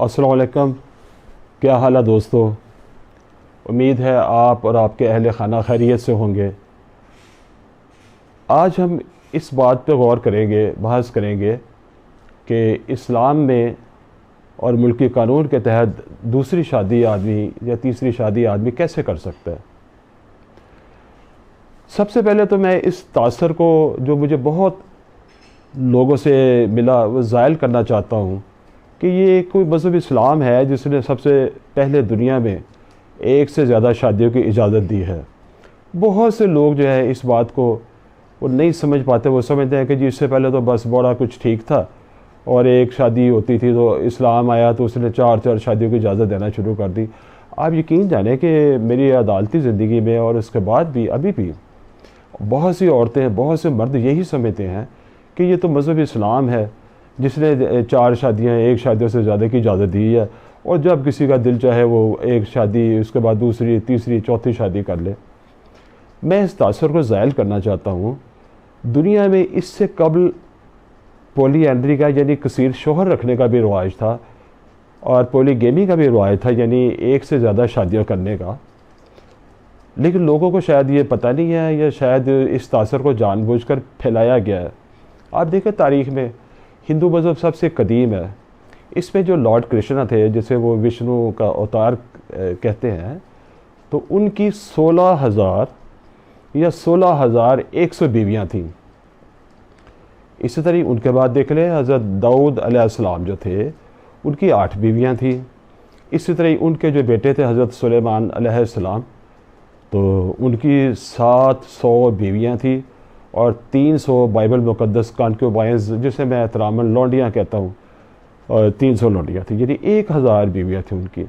السلام علیکم، کیا حال ہے دوستو؟ امید ہے آپ اور آپ کے اہل خانہ خیریت سے ہوں گے۔ آج ہم اس بات پہ غور کریں گے، بحث کریں گے کہ اسلام میں اور ملکی قانون کے تحت دوسری شادی آدمی یا تیسری شادی آدمی کیسے کر سکتا ہے۔ سب سے پہلے تو میں اس تاثر کو جو مجھے بہت لوگوں سے ملا وہ زائل کرنا چاہتا ہوں کہ یہ کوئی مذہب اسلام ہے جس نے سب سے پہلے دنیا میں ایک سے زیادہ شادیوں کی اجازت دی ہے۔ بہت سے لوگ جو ہے اس بات کو وہ نہیں سمجھ پاتے، وہ سمجھتے ہیں کہ جی اس سے پہلے تو بس بڑا کچھ ٹھیک تھا اور ایک شادی ہوتی تھی، تو اسلام آیا تو اس نے چار شادیوں کی اجازت دینا شروع کر دی۔ آپ یقین جانیں کہ میری عدالتی زندگی میں اور اس کے بعد بھی ابھی بھی بہت سی عورتیں، بہت سے مرد یہی سمجھتے ہیں کہ یہ تو مذہب اسلام ہے جس نے 4 شادیاں ایک شادیوں سے زیادہ کی اجازت دی ہے، اور جب کسی کا دل چاہے وہ ایک شادی اس کے بعد دوسری، تیسری، چوتھی شادی کر لے۔ میں اس تاثر کو زائل کرنا چاہتا ہوں۔ دنیا میں اس سے قبل پولی اینڈری کا یعنی کثیر شوہر رکھنے کا بھی رواج تھا، اور پولی گیمی کا بھی رواج تھا، یعنی ایک سے زیادہ شادیاں کرنے کا، لیکن لوگوں کو شاید یہ پتہ نہیں ہے یا شاید اس تاثر کو جان بوجھ کر پھیلایا گیا ہے۔ آپ دیکھیں تاریخ میں ہندو مذہب سب سے قدیم ہے، اس میں جو لارڈ کرشنا تھے جسے وہ وشنو کا اوتار کہتے ہیں، تو ان کی 16,000 یا 16,100 بیویاں تھیں۔ اسی طرح ان کے بعد دیکھ لیں حضرت داؤد علیہ السلام جو تھے ان کی 8 بیویاں تھیں۔ اسی طرح ان کے جو بیٹے تھے حضرت سلیمان علیہ السلام، تو ان کی 700 بیویاں تھیں اور 300 بائبل مقدس کانکیوبائنز جسے میں احتراماً لونڈیاں کہتا ہوں، اور 300 لونڈیاں تھیں، یعنی 1000 بیویاں تھیں ان کی۔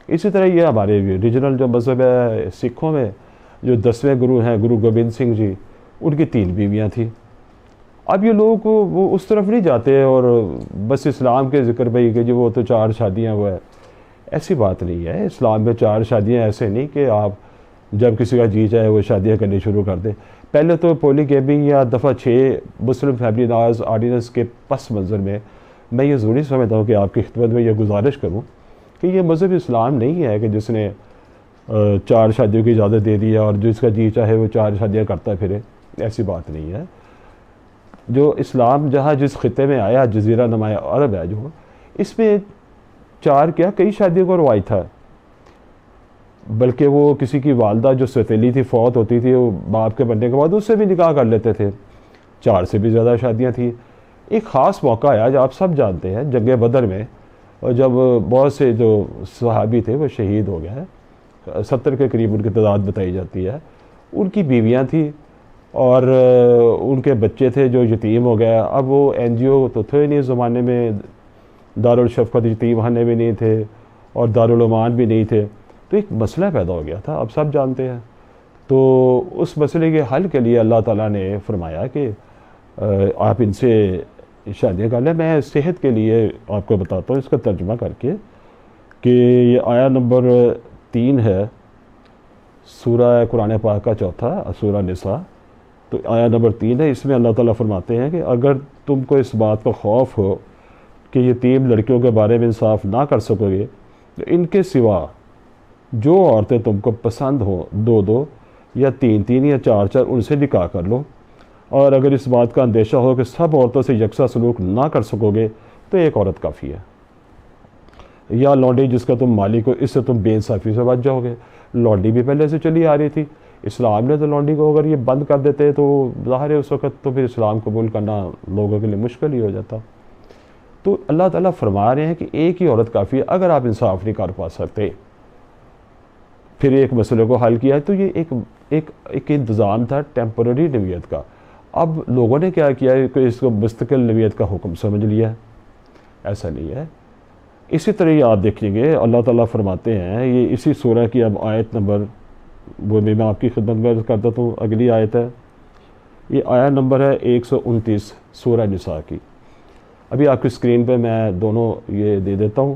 اسی طرح یہ ہمارے ریجنل جو مذہب ہے سکھوں میں جو 10ویں گرو ہیں گرو گوبند سنگھ جی، ان کی 3 بیویاں تھیں۔ اب یہ لوگ وہ اس طرف نہیں جاتے اور بس اسلام کے ذکر پہ ہی کہ جی وہ تو 4 شادیاں وہ ہے، ایسی بات نہیں ہے۔ اسلام میں 4 شادیاں ایسے نہیں کہ آپ جب کسی کا جی چاہے وہ شادیاں کرنی شروع کر دیں۔ پہلے تو پولی گیمی یا دفعہ 6 مسلم فیملی لاز آرڈیننس کے پس منظر میں یہ ضروری سمجھتا ہوں کہ آپ کی خدمت میں یہ گزارش کروں کہ یہ مذہب اسلام نہیں ہے کہ جس نے 4 شادیوں کی اجازت دے دی ہے اور جس کا جی چاہے وہ 4 شادیاں کرتا پھرے، ایسی بات نہیں ہے۔ جو اسلام جہاں جس خطے میں آیا، جزیرہ نمایاں عرب ہے جو، اس میں 4 کیا کئی شادیوں کا رواج تھا، بلکہ وہ کسی کی والدہ جو سوتیلی تھی فوت ہوتی تھی، وہ باپ کے بننے کے بعد اس سے بھی نکاح کر لیتے تھے۔ 4 سے بھی زیادہ شادیاں تھیں۔ ایک خاص موقع آیا جو آپ سب جانتے ہیں، جنگ بدر میں، اور جب بہت سے جو صحابی تھے وہ شہید ہو گئے، 70 کے قریب ان کی تعداد بتائی جاتی ہے۔ ان کی بیویاں تھیں اور ان کے بچے تھے جو یتیم ہو گئے۔ اب وہ NGO تو تھے نہیں اس زمانے میں، دارالشفقت یتیم خانے بھی نہیں تھے اور دارالعمان بھی نہیں تھے، تو ایک مسئلہ پیدا ہو گیا تھا، آپ سب جانتے ہیں۔ تو اس مسئلے کے حل کے لیے اللہ تعالیٰ نے فرمایا کہ آپ ان سے شادیاں کر لیں۔ میں صحت کے لیے آپ کو بتاتا ہوں اس کا ترجمہ کر کے کہ یہ آیا نمبر 3 ہے سورہ قرآن پاک کا 4 سورہ نساء، تو آیا نمبر 3 ہے۔ اس میں اللہ تعالیٰ فرماتے ہیں کہ اگر تم کو اس بات کا خوف ہو کہ یتیم لڑکیوں کے بارے میں انصاف نہ کر سکو گے، تو ان کے سوا جو عورتیں تم کو پسند ہوں 2 یا 3 یا 4 ان سے نکاح کر لو، اور اگر اس بات کا اندیشہ ہو کہ سب عورتوں سے یکساں سلوک نہ کر سکو گے تو ایک عورت کافی ہے، یا لونڈی جس کا تم مالک ہو، اس سے تم بے انصافی سے بچ جاؤ گے۔ لونڈی بھی پہلے سے چلی آ رہی تھی، اسلام نے تو لونڈی کو اگر یہ بند کر دیتے تو ظاہر ہے اس وقت تو پھر اسلام قبول کرنا لوگوں کے لیے مشکل ہی ہو جاتا۔ تو اللہ تعالیٰ فرما رہے ہیں کہ ایک ہی عورت کافی ہے اگر آپ انصاف نہیں کر پا سکتے۔ پھر ایک مسئلے کو حل کیا ہے، تو یہ ایک انتظام تھا ٹیمپرری نوعیت کا۔ اب لوگوں نے کیا کیا ہے کہ اس کو مستقل نوعیت کا حکم سمجھ لیا ہے، ایسا نہیں ہے۔ اسی طرح آپ دیکھیں گے اللہ تعالیٰ فرماتے ہیں، یہ اسی سورہ کی اب آیت نمبر وہ میں آپ کی خدمت میں عرض کرتا ہوں، اگلی آیت ہے، یہ آیت نمبر ہے 129 سورہ نساء کی۔ ابھی آپ کی اسکرین پہ میں دونوں یہ دے دیتا ہوں،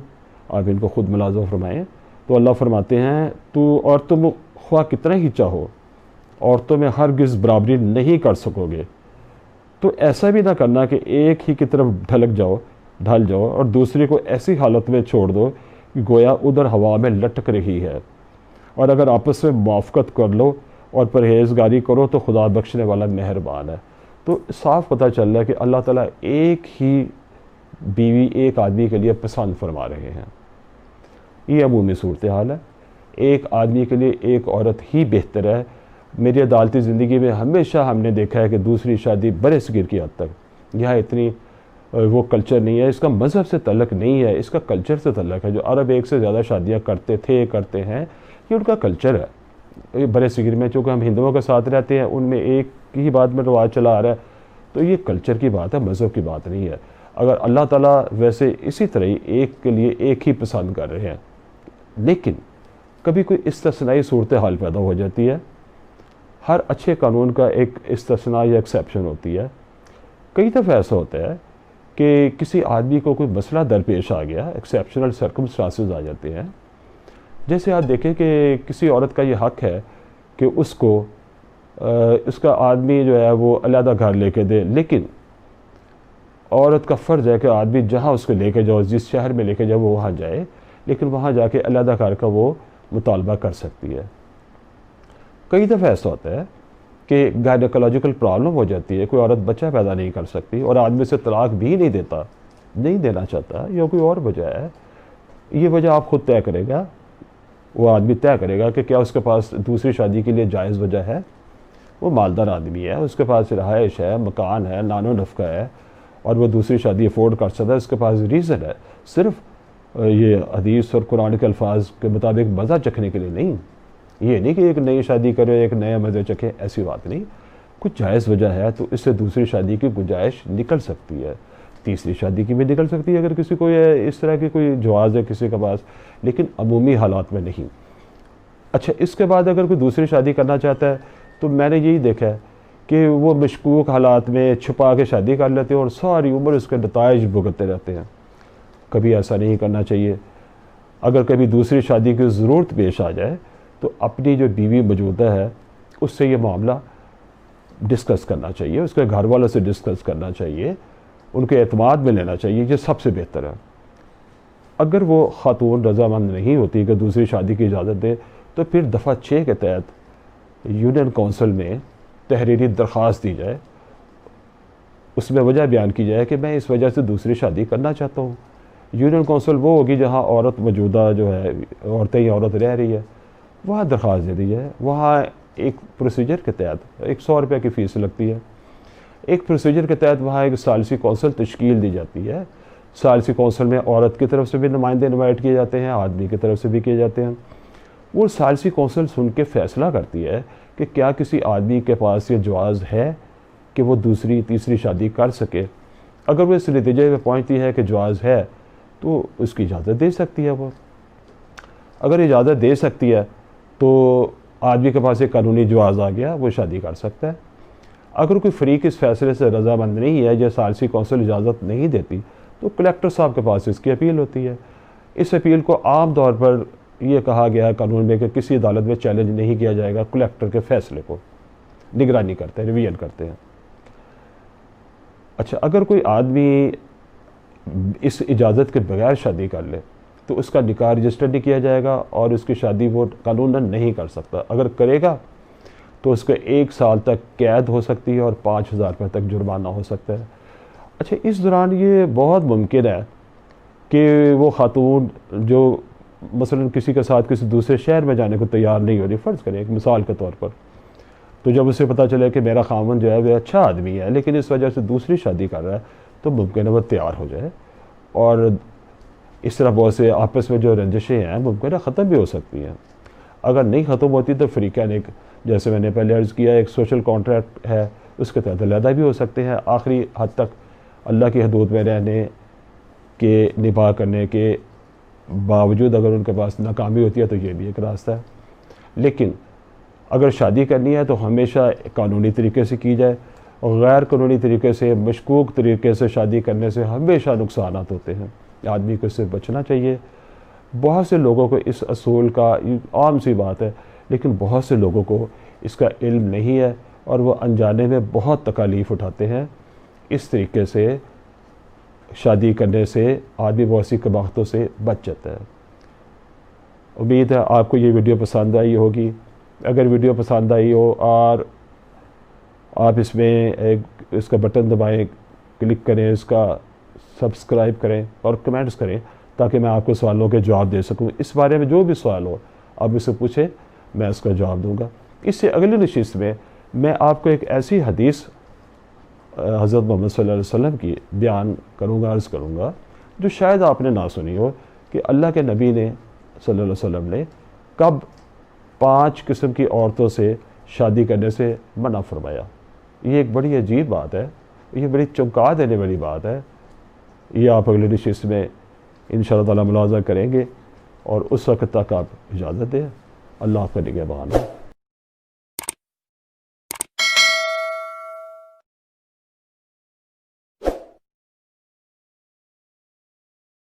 آپ ان کو خود ملاحظہ فرمائیں۔ تو اللہ فرماتے ہیں اور تم خواہ کتنا ہی چاہو عورتوں میں ہرگز برابری نہیں کر سکو گے، تو ایسا بھی نہ کرنا کہ ایک ہی کی طرف ڈھلک جاؤ ڈھل جاؤ اور دوسرے کو ایسی حالت میں چھوڑ دو کہ گویا ادھر ہوا میں لٹک رہی ہے. اور اگر آپس میں موافقت کر لو اور پرہیزگاری کرو تو خدا بخشنے والا مہربان ہے. تو صاف پتہ چل رہا ہے کہ اللہ تعالیٰ ایک ہی بیوی ایک آدمی کے لیے پسند فرما رہے ہیں. یہ عمومی صورتحال ہے. ایک آدمی کے لیے ایک عورت ہی بہتر ہے. میری عدالتی زندگی میں ہمیشہ ہم نے دیکھا ہے کہ دوسری شادی برے صغیر کی حد تک، یہاں اتنی وہ کلچر نہیں ہے. اس کا مذہب سے تعلق نہیں ہے، اس کا کلچر سے تعلق ہے. جو عرب ایک سے زیادہ شادیاں کرتے ہیں، یہ ان کا کلچر ہے. برے صغیر میں چونکہ ہم ہندوؤں کے ساتھ رہتے ہیں، ان میں ایک ہی بات میں رواج چلا آ رہا ہے. تو یہ کلچر کی بات ہے، مذہب کی بات نہیں ہے. اگر اللہ تعالیٰ ویسے اسی طرح ہی ایک کے لیے ایک ہی پسند کر رہے ہیں، لیکن کبھی کوئی استثنائی صورتحال پیدا ہو جاتی ہے. ہر اچھے قانون کا ایک استثناء یا ایکسیپشن ہوتی ہے. کئی دفعہ ایسا ہوتا ہے کہ کسی آدمی کو کوئی مسئلہ درپیش آ گیا، ایکسیپشنل سرکمسٹانسز آ جاتے ہیں. جیسے آپ دیکھیں کہ کسی عورت کا یہ حق ہے کہ اس کو اس کا آدمی جو ہے وہ علیحدہ گھر لے کے دے، لیکن عورت کا فرض ہے کہ آدمی جہاں اس کو لے کے جاؤ، جس شہر میں لے کے جاؤ وہ وہاں جائے، لیکن وہاں جا کے علیحدہ گھر کا وہ مطالبہ کر سکتی ہے. کئی دفعہ ایسا ہوتا ہے کہ گائنیکولوجیکل پرابلم ہو جاتی ہے، کوئی عورت بچہ پیدا نہیں کر سکتی اور آدمی سے طلاق بھی نہیں دینا چاہتا، یا کوئی اور وجہ ہے. یہ وجہ آپ خود طے کرے گا، وہ آدمی طے کرے گا کہ کیا اس کے پاس دوسری شادی کے لیے جائز وجہ ہے. وہ مالدار آدمی ہے، اس کے پاس رہائش ہے، مکان ہے، نان و نفقہ ہے، اور وہ دوسری شادی افورڈ کر سکتا ہے. اس کے پاس ریزن ہے، صرف یہ حدیث اور قرآن کے الفاظ کے مطابق مزہ چکھنے کے لیے نہیں. یہ نہیں کہ ایک نئی شادی کرے، ایک نیا مزے چکھے، ایسی بات نہیں. کچھ جائز وجہ ہے تو اس سے دوسری شادی کی گنجائش نکل سکتی ہے، تیسری شادی کی بھی نکل سکتی ہے اگر کسی کو اس طرح کی کوئی جواز ہے کسی کے پاس، لیکن عمومی حالات میں نہیں. اچھا، اس کے بعد اگر کوئی دوسری شادی کرنا چاہتا ہے تو میں نے یہی دیکھا ہے کہ وہ مشکوک حالات میں چھپا کے شادی کر لیتے ہیں اور ساری عمر اس کے نتائج بھگتتے رہتے ہیں. کبھی ایسا نہیں کرنا چاہیے. اگر کبھی دوسری شادی کی ضرورت پیش آ جائے تو اپنی جو بیوی موجودہ ہے اس سے یہ معاملہ ڈسکس کرنا چاہیے، اس کے گھر والوں سے ڈسکس کرنا چاہیے، ان کے اعتماد میں لینا چاہیے. یہ سب سے بہتر ہے. اگر وہ خاتون رضامند نہیں ہوتی کہ دوسری شادی کی اجازت دے تو پھر دفعہ 6 کے تحت یونین کونسل میں تحریری درخواست دی جائے. اس میں وجہ بیان کی جائے کہ میں اس وجہ سے دوسری شادی کرنا چاہتا ہوں. یونین کونسل وہ ہوگی جہاں عورت موجودہ جو ہے، عورتیں ہی عورت رہ رہی ہے، وہاں درخواست دے دی جائے. وہاں ایک پروسیجر کے تحت 100 روپے کی فیس لگتی ہے. ایک پروسیجر کے تحت وہاں ایک ثالثی کونسل تشکیل دی جاتی ہے. ثالثی کونسل میں عورت کی طرف سے بھی نمائندے انوائٹ کیے جاتے ہیں، آدمی کی طرف سے بھی کیے جاتے ہیں. وہ ثالثی کونسل سن کے فیصلہ کرتی ہے کہ کیا کسی آدمی کے پاس یہ جواز ہے کہ وہ دوسری تیسری شادی کر سکے. اگر وہ اس نتیجے پہ پہنچتی ہے کہ جواز ہے تو اس کی اجازت دے سکتی ہے. وہ اگر اجازت دے سکتی ہے تو آدمی کے پاس ایک قانونی جواز آ گیا، وہ شادی کر سکتا ہے. اگر کوئی فریق اس فیصلے سے رضامند نہیں ہے یا ثالثی کونسل اجازت نہیں دیتی تو کلیکٹر صاحب کے پاس اس کی اپیل ہوتی ہے. اس اپیل کو عام طور پر یہ کہا گیا ہے قانون میں کہ کسی عدالت میں چیلنج نہیں کیا جائے گا. کلیکٹر کے فیصلے کو نگرانی کرتے ہیں، ریویژن کرتے ہیں. اچھا، اگر کوئی آدمی اس اجازت کے بغیر شادی کر لے تو اس کا نکاح رجسٹر نہیں کیا جائے گا اور اس کی شادی وہ قانوناً نہیں کر سکتا. اگر کرے گا تو اس کو 1 سال تک قید ہو سکتی ہے اور 5,000 روپے تک جرمانہ ہو سکتا ہے. اچھا، اس دوران یہ بہت ممکن ہے کہ وہ خاتون جو مثلا کسی کے ساتھ کسی دوسرے شہر میں جانے کو تیار نہیں ہو رہی، فرض کریں ایک مثال کے طور پر، تو جب اسے پتہ چلے کہ میرا خاوند جو ہے وہ اچھا آدمی ہے لیکن اس وجہ سے دوسری شادی کر رہا ہے، تو ممکن ہے وہ تیار ہو جائے. اور اس طرح بہت سے آپس میں جو رنجشیں ہیں ممکن ہے ختم بھی ہو سکتی ہیں. اگر نہیں ختم ہوتی تو فریقین ایک، جیسے میں نے پہلے عرض کیا، ایک سوشل کانٹریکٹ ہے، اس کے تحت علیحدہ بھی ہو سکتے ہیں. آخری حد تک اللہ کی حدود میں رہنے کے، نباہ کرنے کے باوجود اگر ان کے پاس ناکامی ہوتی ہے تو یہ بھی ایک راستہ ہے. لیکن اگر شادی کرنی ہے تو ہمیشہ قانونی طریقے سے کی جائے، اور غیر قانونی طریقے سے، مشکوک طریقے سے شادی کرنے سے ہمیشہ نقصانات ہوتے ہیں. آدمی کو اس سے بچنا چاہیے. بہت سے لوگوں کو اس اصول کا، عام سی بات ہے لیکن بہت سے لوگوں کو اس کا علم نہیں ہے اور وہ انجانے میں بہت تکالیف اٹھاتے ہیں. اس طریقے سے شادی کرنے سے آدمی بہت سی کباختوں سے بچ جاتا ہے۔ امید ہے آپ کو یہ ویڈیو پسند آئی ہوگی۔ اگر ویڈیو پسند آئی ہو اور آپ اس میں اس کا بٹن دبائیں، کلک کریں، اس کا سبسکرائب کریں اور کمنٹس کریں تاکہ میں آپ کو سوالوں کے جواب دے سکوں۔ اس بارے میں جو بھی سوال ہو آپ مجھ سے پوچھیں، میں اس کا جواب دوں گا۔ اس سے اگلی نشست میں آپ کو ایک ایسی حدیث حضرت محمد صلی اللہ علیہ وسلم کی بیان کروں گا، عرض کروں گا، جو شاید آپ نے نہ سنی ہو، کہ اللہ کے نبی نے صلی اللہ علیہ وسلم نے کب 5 قسم کی عورتوں سے شادی کرنے سے منع فرمایا۔ یہ ایک بڑی عجیب بات ہے، یہ بڑی چونکا دینے والی بات ہے۔ یہ آپ اگلی نشست میں انشاءاللہ تعالی ملاحظہ کریں گے، اور اس وقت تک آپ اجازت دیں۔ اللہ آپ کا نگہبان ہو۔